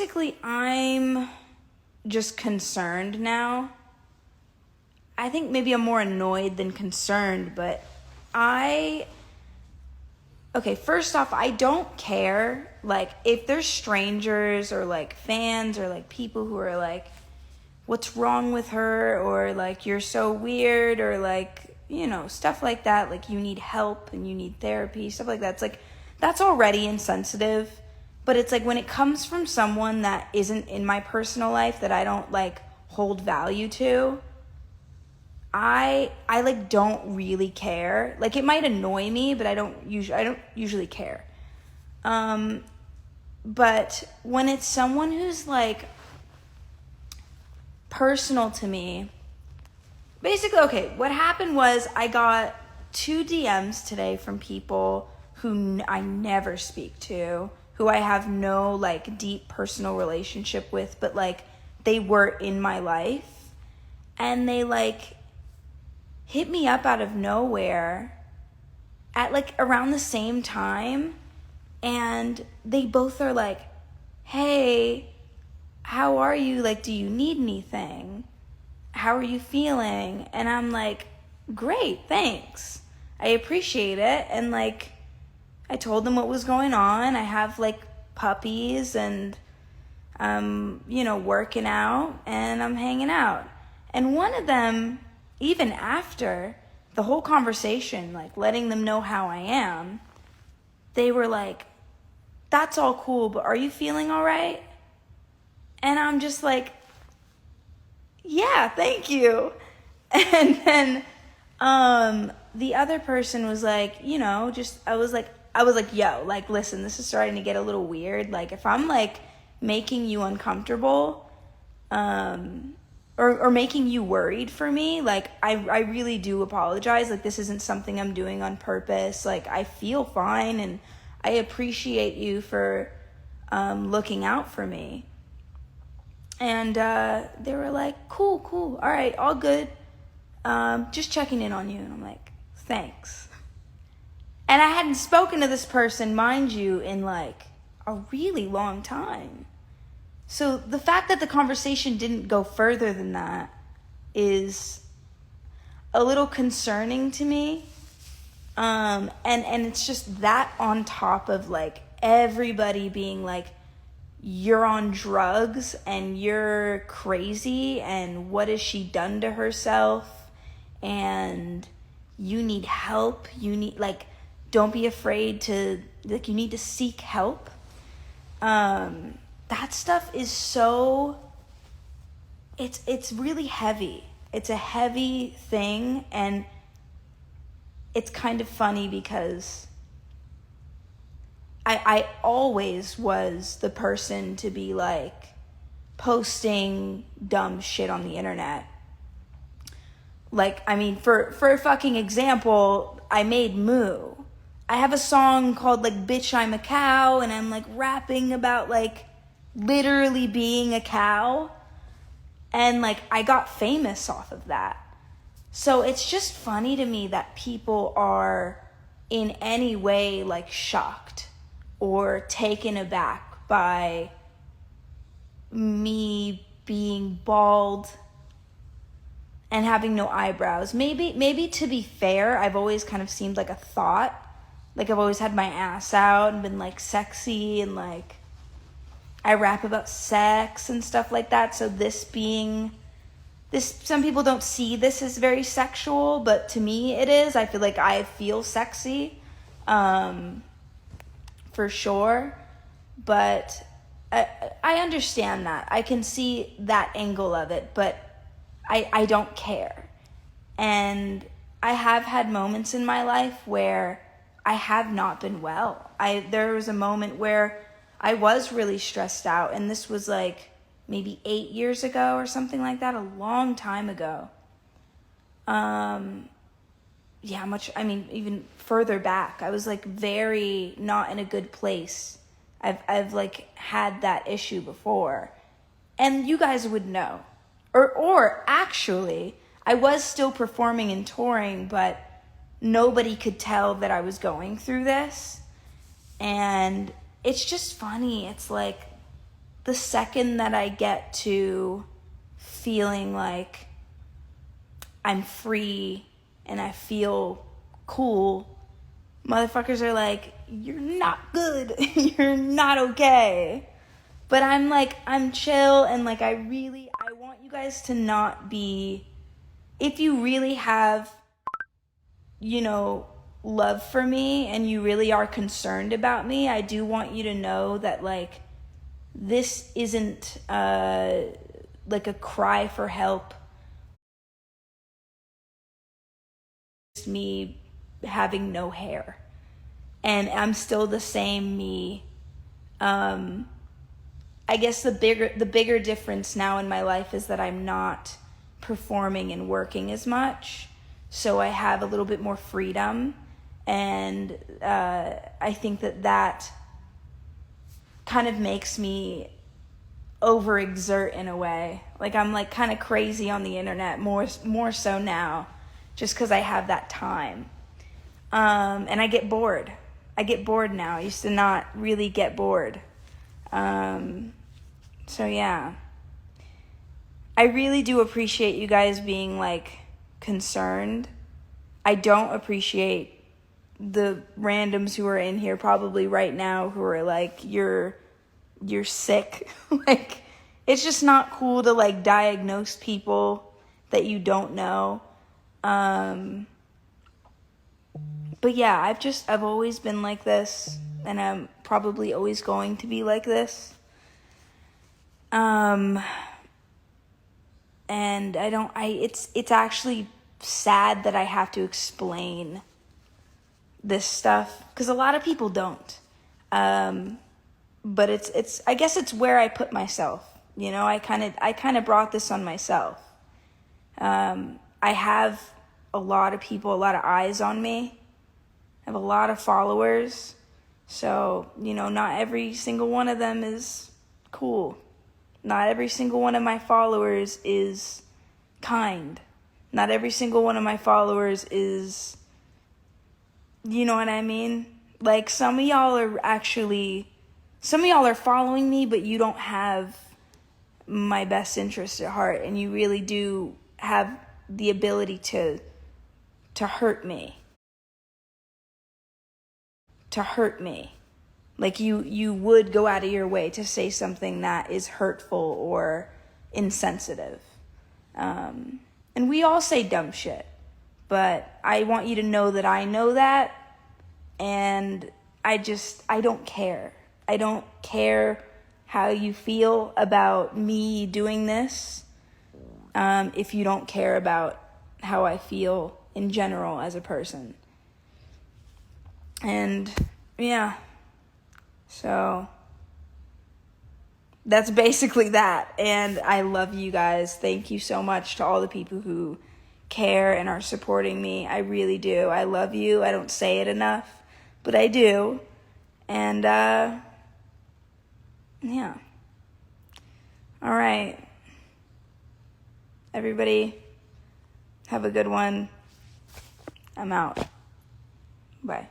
Basically, I'm just concerned now. I think maybe I'm more annoyed than concerned, but okay, first off, I don't care, like, if there's strangers or, like, fans or, like, people who are, like, what's wrong with her, or, like, you're so weird, or, like, stuff like that, like, you need help and you need therapy, stuff like that. It's, like, that's already insensitive, but it's, like, when it comes from someone that isn't in my personal life, that I don't, like, hold value to, I like don't really care. Like, it might annoy me, but I don't usually care. But when it's someone who's like personal to me, basically, okay, what happened was I got 2 DMs today from people who I never speak to, who I have no like deep personal relationship with, but like they were in my life, and they like hit me up out of nowhere at like around the same time, and they both are like, hey, how are you? Like, do you need anything? How are you feeling? And I'm like, great, thanks. I appreciate it. And like, I told them what was going on. I have like puppies, and I'm, working out, and I'm hanging out. And one of them, even after the whole conversation, like letting them know how I am, they were like, that's all cool, but are you feeling all right? And I'm just like, yeah, thank you. And then the other person was like, I was like, yo, like, listen, this is starting to get a little weird. Like, if I'm like making you uncomfortable, or making you worried for me, like, I really do apologize. Like, this isn't something I'm doing on purpose. Like, I feel fine, and I appreciate you for looking out for me. And they were like, cool, all right, all good. Just checking in on you. And I'm like, thanks. And I hadn't spoken to this person, mind you, in like a really long time. So the fact that the conversation didn't go further than that is a little concerning to me. And it's just that on top of like everybody being like, you're on drugs and you're crazy, and what has she done to herself, and you need help, don't be afraid to, like, you need to seek help. That stuff is so, it's really heavy. It's a heavy thing, and it's kind of funny because I always was the person to be like posting dumb shit on the internet. Like, I mean, for a fucking example, I made Moo. I have a song called like Bitch I'm a Cow, and I'm like rapping about like literally being a cow, and like I got famous off of that. So it's just funny to me that people are in any way like shocked or taken aback by me being bald and having no eyebrows. Maybe to be fair, I've always kind of seemed like a thought. Like, I've always had my ass out and been like sexy, and like I rap about sex and stuff like that. So some people don't see this as very sexual, but to me it is. I feel like I feel sexy. For sure, but I understand that. I can see that angle of it, but I don't care. And I have had moments in my life where I have not been well. There was a moment where I was really stressed out, and this was like maybe 8 years ago or something like that, a long time ago. Even further back, I was like very not in a good place. I've like had that issue before, and you guys would know. Or actually, I was still performing and touring, but nobody could tell that I was going through this. And it's just funny. It's like the second that I get to feeling like I'm free and I feel cool, motherfuckers are like, you're not good. You're not okay. But I'm like, I'm chill, and like, I want you guys to not be, if you really have, you know, love for me and you really are concerned about me, I do want you to know that, like, this isn't like a cry for help. It's me having no hair. And I'm still the same me. I guess the bigger difference now in my life is that I'm not performing and working as much, so I have a little bit more freedom, and I think that kind of makes me overexert in a way. Like, I'm like kind of crazy on the internet more so now, just because I have that time, and I get bored. I get bored now. I used to not really get bored. So yeah, I really do appreciate you guys being like concerned. I don't appreciate the randoms who are in here probably right now who are like, you're sick. Like, it's just not cool to like diagnose people that you don't know. But yeah, I've always been like this, and I'm probably always going to be like this. And it's actually sad that I have to explain this stuff, because a lot of people don't. But it's I guess it's where I put myself. You know, I kind of brought this on myself. I have a lot of people, a lot of eyes on me. I have a lot of followers. So, you know, not every single one of them is cool. Not every single one of my followers is kind. Not every single one of my followers is, you know what I mean? Like, some of y'all are following me, but you don't have my best interest at heart, and you really do have the ability to hurt me. To hurt me. Like, you would go out of your way to say something that is hurtful or insensitive. And we all say dumb shit. But I want you to know that I know that. And I don't care. I don't care how you feel about me doing this. If you don't care about how I feel in general as a person. And yeah. So that's basically that. And I love you guys. Thank you so much to all the people who care and are supporting me. I really do. I love you. I don't say it enough, but I do. And yeah. All right. Everybody, have a good one. I'm out. Bye.